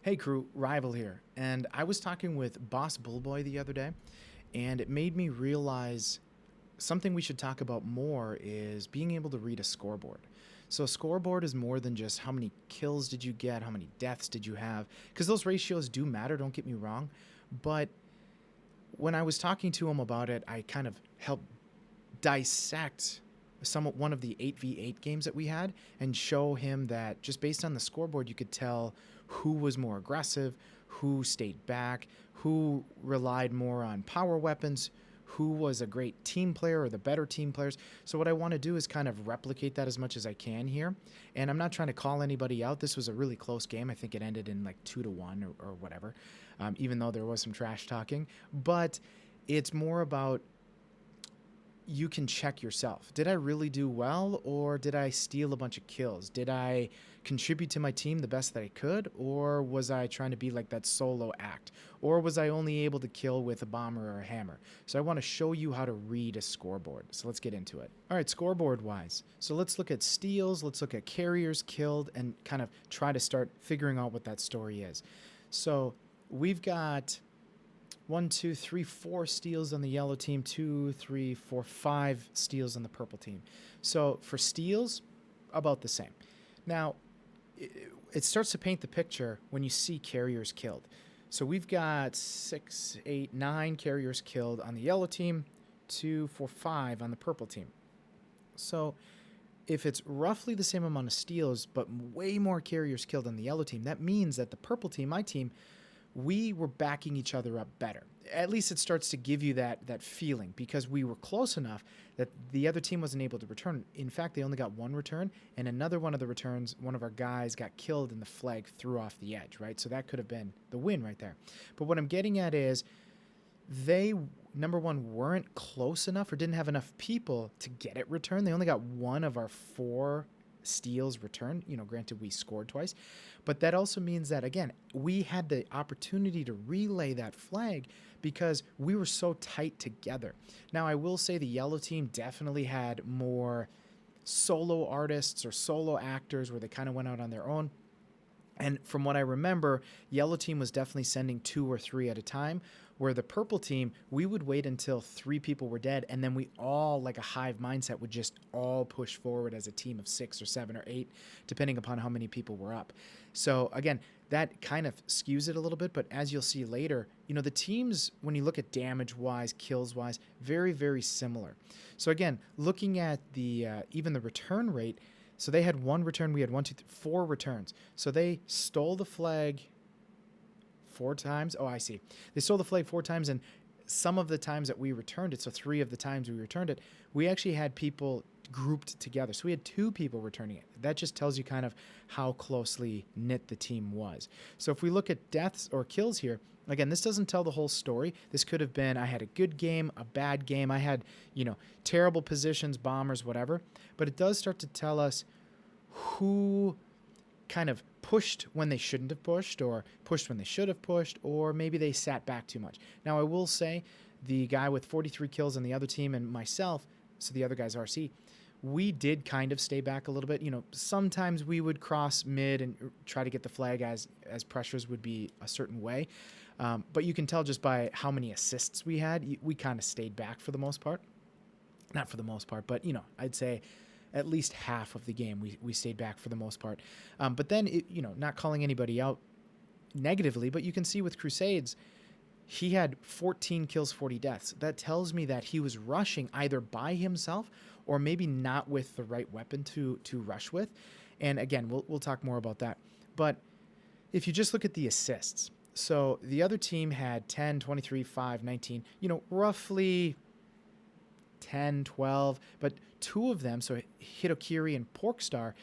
Hey crew, Rival here, and I was talking with Boss Bullboy the other day, and it made me realize something we should talk about more is being able to read a scoreboard. So a scoreboard is more than just how many kills did you get, how many deaths did you have, because those ratios do matter, don't get me wrong, but when I was talking to him about it, I kind of helped dissect one of the 8v8 games that we had and show him that just based on the scoreboard you could tell who was more aggressive, who stayed back, who relied more on power weapons, who was a great team player or the better team players. So what I want to do is kind of replicate that as much as I can here. And I'm not trying to call anybody out. This was a really close game. I think it ended in like 2-1 or whatever, even though there was some trash talking. But it's more about you can check yourself. Did I really do well, or did I steal a bunch of kills? Did I contribute to my team the best that I could, or was I trying to be like that solo act? Or was I only able to kill with a bomber or a hammer? So I want to show you how to read a scoreboard. So let's get into it. All right, scoreboard wise. So let's look at steals, let's look at carriers killed, and kind of try to start figuring out what that story is. So we've got 1, 2, 3, 4 steals on the yellow team, 2, 3, 4, 5 steals on the purple team. So for steals, about the same. Now, it starts to paint the picture when you see carriers killed. So we've got 6, 8, 9 carriers killed on the yellow team, 2, 4, 5 on the purple team. So if it's roughly the same amount of steals, but way more carriers killed on the yellow team, that means that the purple team, my team, we were backing each other up better. At least it starts to give you that feeling because we were close enough that the other team wasn't able to return. In fact, they only got one return, and another one of the returns, one of our guys got killed and the flag threw off the edge, right? So that could have been the win right there. But what I'm getting at is they, number one, weren't close enough or didn't have enough people to get it returned. They only got one of our 4 steals returned. Granted, we scored twice, but that also means that, again, we had the opportunity to relay that flag because we were so tight together. Now, I will say the yellow team definitely had more solo artists or solo actors where they kind of went out on their own. And from what I remember, yellow team was definitely sending 2 or 3 at a time, where the purple team, we would wait until 3 people were dead, and then we all, like a hive mindset, would just all push forward as a team of 6 or 7 or 8, depending upon how many people were up. So again, that kind of skews it a little bit, but as you'll see later, the teams, when you look at damage-wise, kills-wise, very, very similar. So again, looking at the even the return rate, so they had 1 return, we had 1, 2, 3, 4 returns. So they stole the flag 4 times. Oh, I see. They stole the flag 4 times, and some of the times that we returned it, so 3 of the times we returned it, we actually had people grouped together. So we had 2 people returning it. That just tells you kind of how closely knit the team was. So if we look at deaths or kills here, again, this doesn't tell the whole story. This could have been I had a good game, a bad game. I had, terrible positions, bombers, whatever. But it does start to tell us who kind of pushed when they shouldn't have pushed, or pushed when they should have pushed, or maybe they sat back too much. Now, I will say the guy with 43 kills on the other team and myself, so the other guy's RC, we did kind of stay back a little bit. Sometimes we would cross mid and try to get the flag as pressures would be a certain way. But you can tell just by how many assists we had, we kind of stayed back for the most part. Not for the most part, but, I'd say at least half of the game we stayed back for the most part. But then, not calling anybody out negatively, but you can see with Crusades, he had 14 kills, 40 deaths. That tells me that he was rushing either by himself or maybe not with the right weapon to rush with. And again, we'll talk more about that. But if you just look at the assists, so the other team had 10, 23, 5, 19, roughly 10, 12, but 2 of them, so Hitokiri and Porkstar,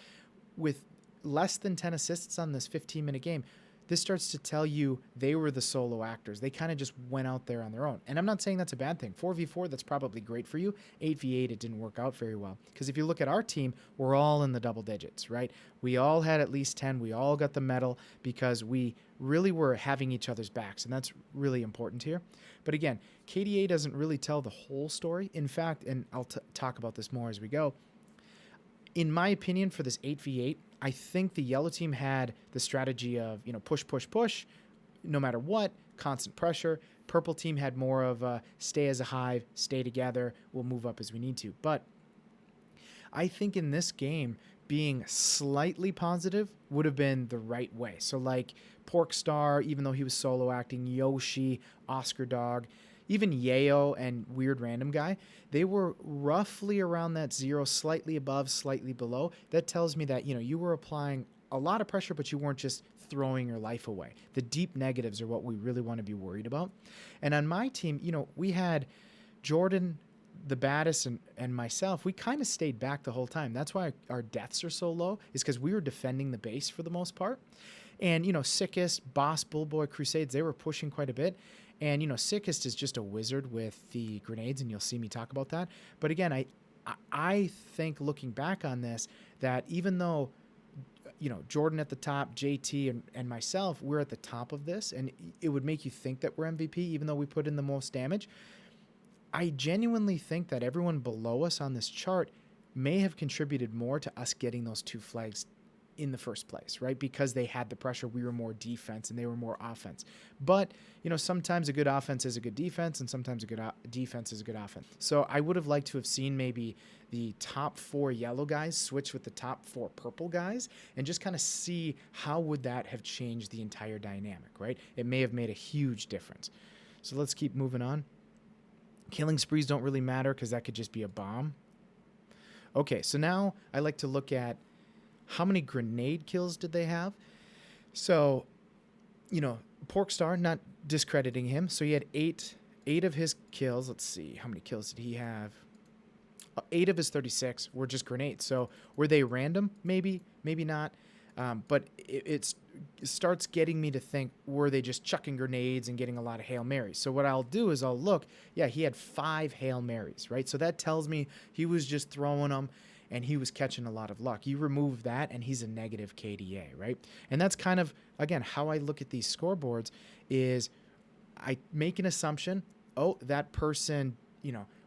with less than 10 assists on this 15-minute game, this starts to tell you they were the solo actors. They kind of just went out there on their own. And I'm not saying that's a bad thing. 4v4, that's probably great for you. 8v8, it didn't work out very well. Because if you look at our team, we're all in the double digits, right? We all had at least 10. We all got the medal because we really were having each other's backs. And that's really important here. But again, KDA doesn't really tell the whole story. In fact, and I'll talk about this more as we go, in my opinion, for this 8v8, I think the yellow team had the strategy of, push, push, push, no matter what, constant pressure. Purple team had more of a stay as a hive, stay together, we'll move up as we need to. But I think in this game, being slightly positive would have been the right way. So like Pork Star, even though he was solo acting, Yoshi, Oscar Dog, even Yayo and Weird Random Guy, they were roughly around that 0, slightly above, slightly below. That tells me that, you were applying a lot of pressure, but you weren't just throwing your life away. The deep negatives are what we really want to be worried about. And on my team, we had Jordan, the baddest, and myself. We kind of stayed back the whole time. That's why our deaths are so low, is because we were defending the base for the most part. And, Sickest, Boss, Bullboy, Crusades, they were pushing quite a bit. And, Sickest is just a wizard with the grenades, and you'll see me talk about that. But again, I think looking back on this, that even though, Jordan at the top, JT, and myself, we're at the top of this, and it would make you think that we're MVP, even though we put in the most damage. I genuinely think that everyone below us on this chart may have contributed more to us getting those 2 flags in the first place, right? Because they had the pressure, we were more defense and they were more offense. But, sometimes a good offense is a good defense, and sometimes a good defense is a good offense. So I would have liked to have seen maybe the top 4 yellow guys switch with the top 4 purple guys and just kind of see how would that have changed the entire dynamic, right? It may have made a huge difference. So let's keep moving on. Killing sprees don't really matter because that could just be a bomb. Okay, so now I like to look at how many grenade kills did they have. So, Pork Star, not discrediting him. So he had eight of his kills. Let's see, how many kills did he have? 8 of his 36 were just grenades. So were they random? Maybe, maybe not. But it starts getting me to think, were they just chucking grenades and getting a lot of Hail Marys? So what I'll do is I'll look, yeah, he had 5 Hail Marys, right? So that tells me he was just throwing them and he was catching a lot of luck. You remove that and he's a negative KDA, right? And that's kind of, again, how I look at these scoreboards is I make an assumption, oh, that person,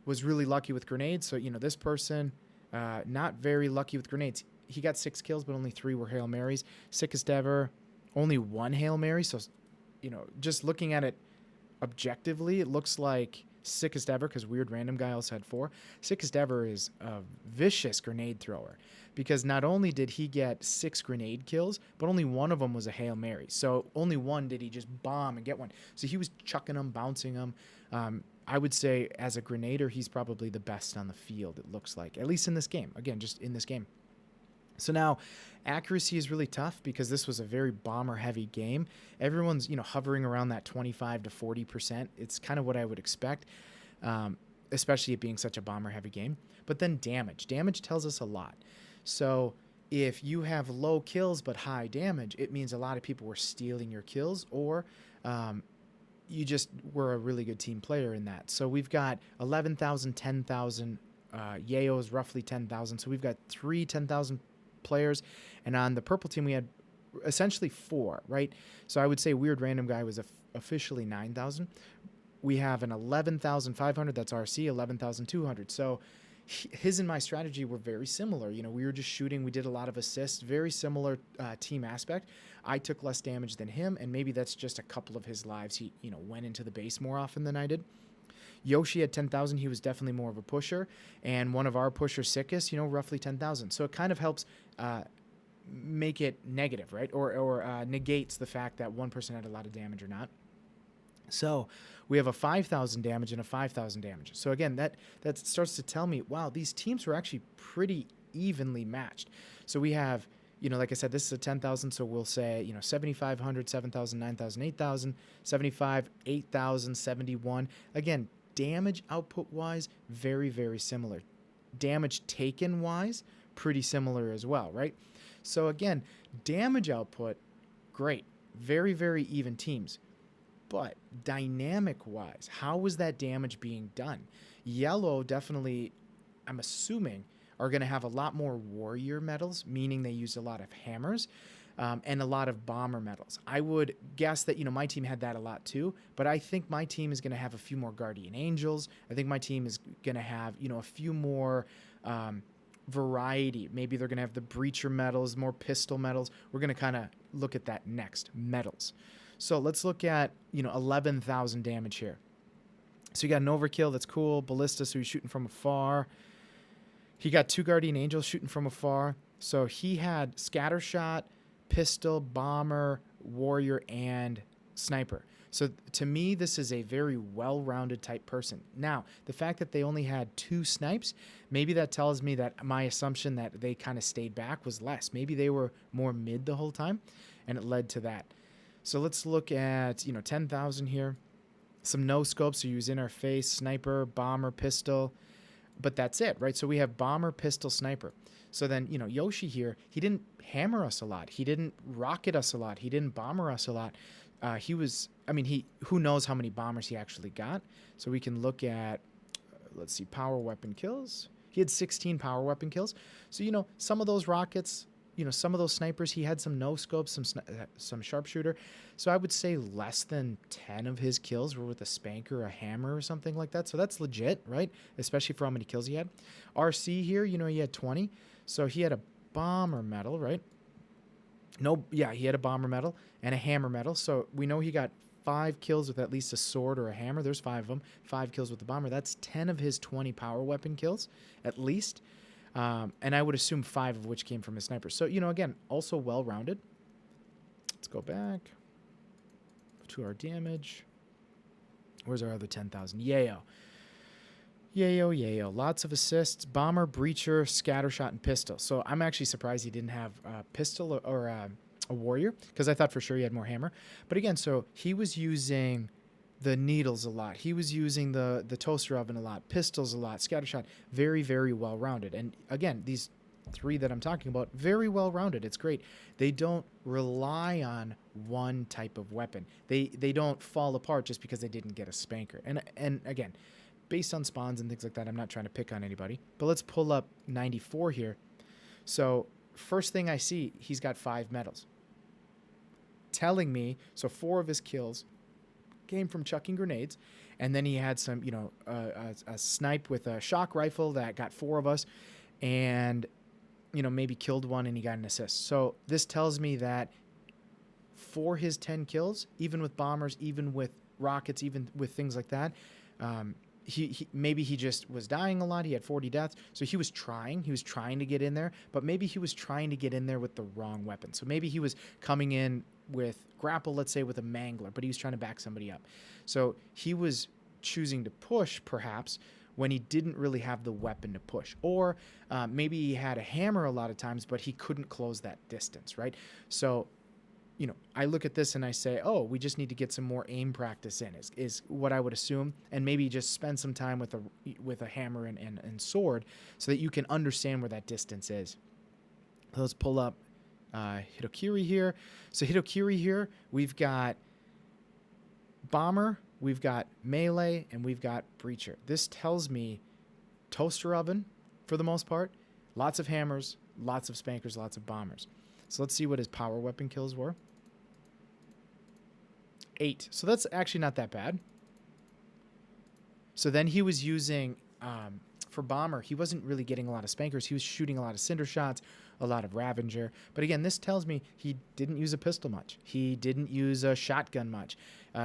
was really lucky with grenades. So, this person, not very lucky with grenades. He got 6 kills, but only 3 were Hail Marys. Sickest ever, only 1 Hail Mary. So, just looking at it objectively, it looks like sickest ever, because Weird Random Guy also had 4. Sickest ever is a vicious grenade thrower, because not only did he get 6 grenade kills, but only 1 of them was a Hail Mary. So only 1 did he just bomb and get one. So he was chucking them, bouncing them. I would say as a grenader, he's probably the best on the field, it looks like, at least in this game. Again, just in this game. So now accuracy is really tough because this was a very bomber heavy game. Everyone's, hovering around that 25 to 40%. It's kind of what I would expect, especially it being such a bomber heavy game. But then damage tells us a lot. So if you have low kills but high damage, it means a lot of people were stealing your kills, or you just were a really good team player in that. So we've got 11,000, 10,000, Yayo's roughly 10,000. So we've got 3 10,000 players, and on the purple team we had essentially 4, right? So I would say Weird Random Guy was officially 9,000. We have an 11,500, that's RC, 11,200. So his and my strategy were very similar. We were just shooting, we did a lot of assists, very similar team aspect. I took less damage than him, and maybe that's just a couple of his lives. He went into the base more often than I did. Yoshi had 10,000. He was definitely more of a pusher. And one of our pushers, Sickest, roughly 10,000. So it kind of helps make it negative, right? Or negates the fact that one person had a lot of damage or not. So we have a 5,000 damage and a 5,000 damage. So again, that starts to tell me, wow, these teams were actually pretty evenly matched. So we have, like I said, this is a 10,000. So we'll say, 7,500, 7,000, 9,000, 8,000, 75, 8,000, 71. Again, damage output wise, very, very similar. Damage taken wise, pretty similar as well, right? So again, damage output, great. Very, very even teams. But dynamic wise, how was that damage being done? Yellow definitely, I'm assuming, are going to have a lot more warrior medals, meaning they used a lot of hammers. And a lot of bomber medals. I would guess that, my team had that a lot too, but I think my team is going to have a few more guardian angels. I think my team is going to have, a few more variety. Maybe they're going to have the breacher medals, more pistol medals. We're going to kind of look at that next, medals. So let's look at, 11,000 damage here. So you got an overkill, that's cool. Ballista, so he's shooting from afar. He got 2 Guardian Angels shooting from afar. So he had scatter shot, pistol, bomber, warrior, and sniper. So to me, this is a very well-rounded type person. Now, the fact that they only had 2 snipes, maybe that tells me that my assumption that they kind of stayed back was less. Maybe they were more mid the whole time, and it led to that. So let's look at, 10,000 here. Some no scopes, so use in our face, sniper, bomber, pistol. But that's it, right? So we have bomber, pistol, sniper. So then, Yoshi here, he didn't hammer us a lot. He didn't rocket us a lot. He didn't bomber us a lot. Who knows how many bombers he actually got. So we can look at, let's see, power weapon kills. He had 16 power weapon kills. So, some of those rockets, some of those snipers, he had some no scopes, some sharpshooter. So I would say less than 10 of his kills were with a spanker, a hammer, or something like that. So that's legit, right? Especially for how many kills he had. RC here, he had 20. So he had a bomber medal, right? He had a bomber medal and a hammer medal. So we know he got 5 kills with at least a sword or a hammer. There's 5 of them. 5 kills with the bomber. That's 10 of his 20 power weapon kills, at least. And I would assume 5 of which came from his sniper. So, again, also well-rounded. Let's go back to our damage. Where's our other 10,000? Yayo. Lots of assists. Bomber, breacher, scattershot, and pistol. So I'm actually surprised he didn't have a pistol or a warrior, because I thought for sure he had more hammer. But again, so he was using the needles a lot. He was using the toaster oven a lot, pistols a lot, scattershot. Very, very well-rounded. And again, these 3 that I'm talking about, very well-rounded. It's great. They don't rely on one type of weapon. They don't fall apart just because they didn't get a spanker. And again, based on spawns and things like that, I'm not trying to pick on anybody. But let's pull up 94 here. So first thing I see, he's got 5 medals. Telling me, so 4 of his kills came from chucking grenades, and then he had some, a snipe with a shock rifle that got 4 of us, and, maybe killed 1 and he got an assist. So this tells me that for his 10 kills, even with bombers, even with rockets, even with things like that, he just was dying a lot. He had 40 deaths. So he was trying to get in there, but maybe he was trying to get in there with the wrong weapon. So maybe he was coming in with grapple, let's say with a mangler, but he was trying to back somebody up. So he was choosing to push perhaps when he didn't really have the weapon to push, or maybe he had a hammer a lot of times, but he couldn't close that distance, right? So, I look at this and I say, oh, we just need to get some more aim practice in, is what I would assume, and maybe just spend some time with a hammer and sword so that you can understand where that distance is. Let's pull up Hitokiri here. So Hitokiri here, we've got bomber, we've got melee, and we've got breacher. This tells me toaster oven for the most part, lots of hammers, lots of spankers, lots of bombers. So let's see what his power weapon kills were. 8. So that's actually not that bad. So then he was using, for bomber, he wasn't really getting a lot of spankers. He was shooting a lot of cinder shots, a lot of Ravager. But again, this tells me he didn't use a pistol much. He didn't use a shotgun much.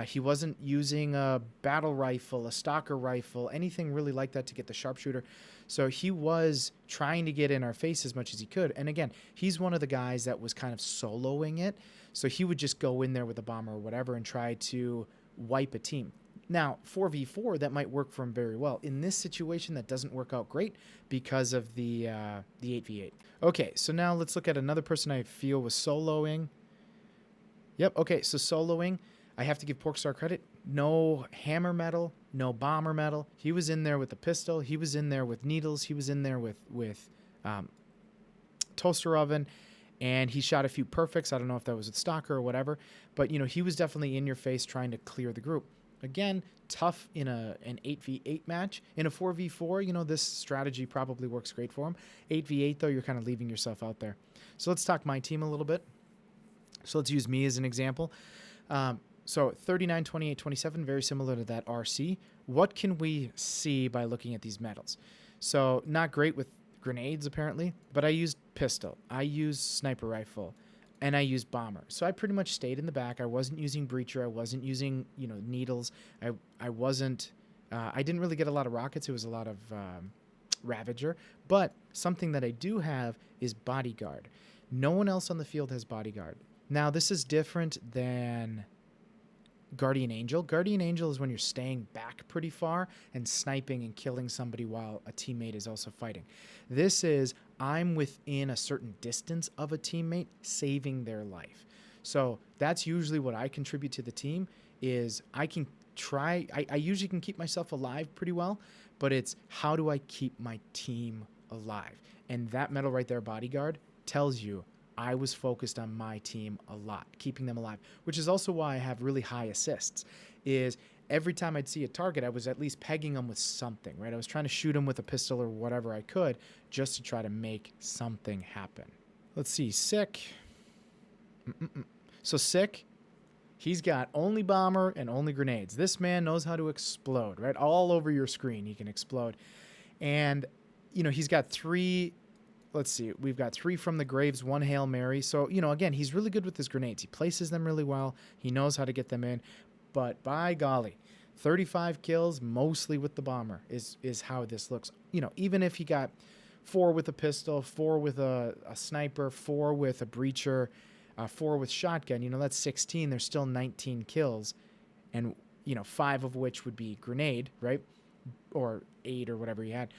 He wasn't using a battle rifle, a stalker rifle, anything really like that to get the sharpshooter. So he was trying to get in our face as much as he could. And again, he's one of the guys that was kind of soloing it. So he would just go in there with a bomber or whatever and try to wipe a team. Now, 4v4, that might work for him very well. In this situation, that doesn't work out great because of the 8v8. Okay, so now let's look at another person I feel was soloing. Yep, okay, so soloing. I have to give Porkstar credit. No hammer metal, no bomber metal. He was in there with a pistol. He was in there with needles. He was in there with toaster oven. And he shot a few perfects. I don't know if that was with Stalker or whatever. But, he was definitely in your face trying to clear the group. Again, tough in an 8v8 match. In a 4v4, this strategy probably works great for him. 8v8, though, you're kind of leaving yourself out there. So let's talk my team a little bit. So let's use me as an example. So 39, 28, 27, very similar to that RC. What can we see by looking at these medals? So not great with grenades apparently, but I used pistol, I used sniper rifle, and I used bomber. So I pretty much stayed in the back. I wasn't using breacher. I wasn't using needles. I wasn't. I didn't really get a lot of rockets. It was a lot of Ravager. But something that I do have is bodyguard. No one else on the field has bodyguard. Now this is different than Guardian Angel. Guardian Angel is when you're staying back pretty far and sniping and killing somebody while a teammate is also fighting. This is I'm within a certain distance of a teammate saving their life. So that's usually what I contribute to the team is I can try, I usually can keep myself alive pretty well, but it's how do I keep my team alive? And that medal right there, bodyguard, tells you I was focused on my team a lot, keeping them alive, which is also why I have really high assists, is every time I'd see a target, I was at least pegging them with something, right? I was trying to shoot them with a pistol or whatever I could just to try to make something happen. Let's see, Sick. So Sick, he's got only bomber and only grenades. This man knows how to explode, right? All over your screen, he can explode. And, he's got 3... Let's see. We've got 3 from the graves, 1 Hail Mary. So, again, he's really good with his grenades. He places them really well. He knows how to get them in. But by golly, 35 kills, mostly with the bomber, is how this looks. Even if he got 4 with a pistol, 4 with a sniper, 4 with a breacher, 4 with shotgun, that's 16. There's still 19 kills. And, 5 of which would be grenade, right? Or 8 or whatever he had.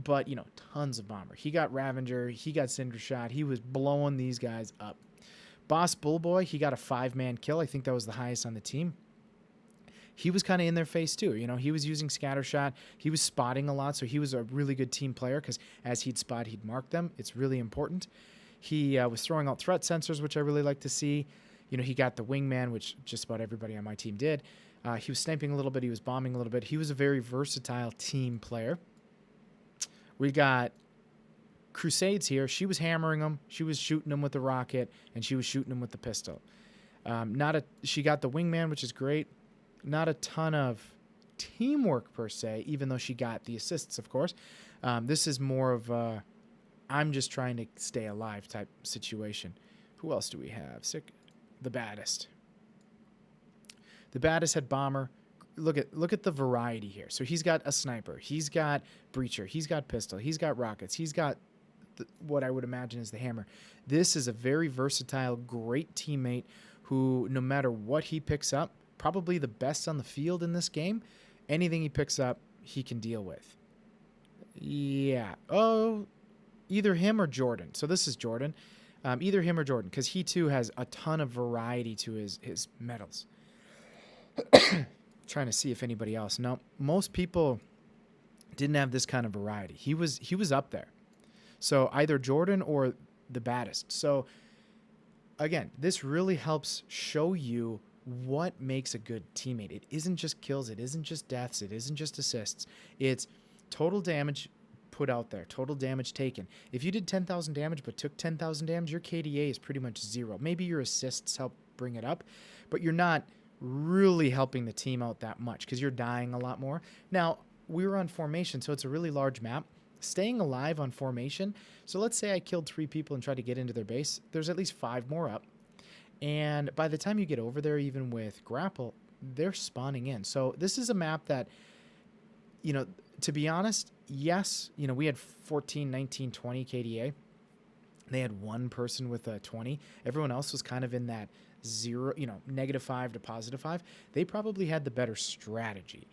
But, tons of bomber. He got Ravager. He got Cinder Shot. He was blowing these guys up. Boss Bullboy, he got a 5-man kill. I think that was the highest on the team. He was kind of in their face, too. He was using scatter shot. He was spotting a lot, so he was a really good team player because as he'd spot, he'd mark them. It's really important. He was throwing out threat sensors, which I really like to see. He got the wingman, which just about everybody on my team did. He was sniping a little bit. He was bombing a little bit. He was a very versatile team player. We got Crusades here. She was hammering them. She was shooting them with the rocket, and she was shooting them with the pistol. She got the wingman, which is great. Not a ton of teamwork per se, even though she got the assists, of course. This is more of a I'm just trying to stay alive type situation. Who else do we have? The baddest. The baddest had bomber. Look at the variety here. So he's got a sniper. He's got breacher. He's got pistol. He's got rockets. He's got what I would imagine is the hammer. This is a very versatile, great teammate who, no matter what he picks up, probably the best on the field in this game. Anything he picks up, he can deal with. Yeah. Oh, either him or Jordan. So this is Jordan. Either him or Jordan, because he too has a ton of variety to his medals. Trying to see if anybody else. No, most people didn't have this kind of variety. He was up there. So either Jordan or the baddest. So again, this really helps show you what makes a good teammate. It isn't just kills. It isn't just deaths. It isn't just assists. It's total damage put out there, total damage taken. If you did 10,000 damage but took 10,000 damage, your KDA is pretty much 0. Maybe your assists help bring it up, but you're not really helping the team out that much because you're dying a lot more. Now, we were on formation, so it's a really large map. Staying alive on formation, so let's say I killed 3 people and tried to get into their base, there's at least 5 more up. And by the time you get over there, even with grapple, they're spawning in. So this is a map that, to be honest, yes, we had 14, 19, 20 KDA. They had 1 person with a 20. Everyone else was kind of in that 0, -5 to +5. They probably had the better strategy.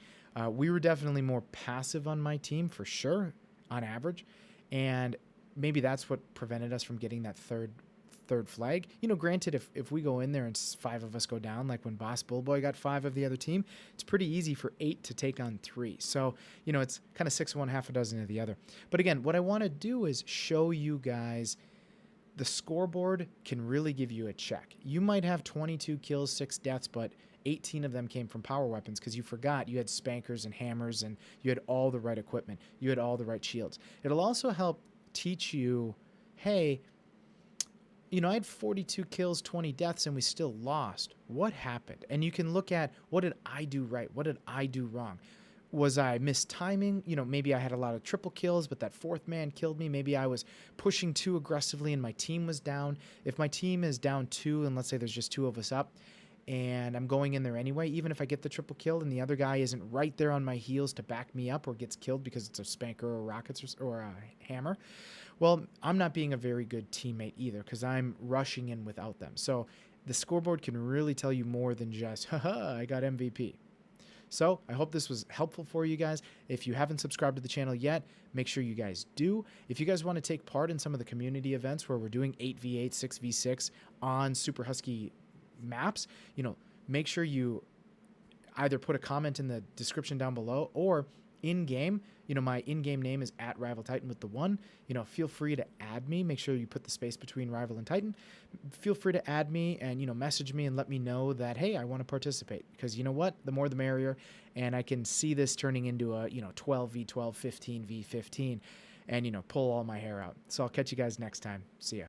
We were definitely more passive on my team for sure, on average, and maybe that's what prevented us from getting that third flag. Granted, if we go in there and 5 of us go down, like when Boss Bullboy got 5 of the other team, it's pretty easy for 8 to take on 3. So, it's kind of 6 of one, half a dozen of the other. But again, what I want to do is show you guys the scoreboard can really give you a check. You might have 22 kills, 6 deaths, but 18 of them came from power weapons because you forgot you had spankers and hammers and you had all the right equipment. You had all the right shields. It'll also help teach you, hey, I had 42 kills, 20 deaths, and we still lost. What happened? And you can look at, what did I do right? What did I do wrong? Was I mistiming? You know, maybe I had a lot of triple kills, but that fourth man killed me. Maybe I was pushing too aggressively and my team was down. If my team is down 2, and let's say there's just 2 of us up, and I'm going in there anyway, even if I get the triple kill and the other guy isn't right there on my heels to back me up or gets killed because it's a spanker or rockets or a hammer, well, I'm not being a very good teammate either because I'm rushing in without them. So the scoreboard can really tell you more than just, haha, I got MVP. So I hope this was helpful for you guys. If you haven't subscribed to the channel yet, make sure you guys do. If you guys want to take part in some of the community events where we're doing 8v8, 6v6 on Super Husky maps, you know, make sure you either put a comment in the description down below or in-game. You know, my in-game name is @RivalTitan with the 1. You know, feel free to add me. Make sure you put the space between Rival and Titan. Feel free to add me and, you know, message me and let me know that, hey, I want to participate. Because you know what? The more the merrier. And I can see this turning into a, you know, 12v12, 15v15 and, you know, pull all my hair out. So I'll catch you guys next time. See ya.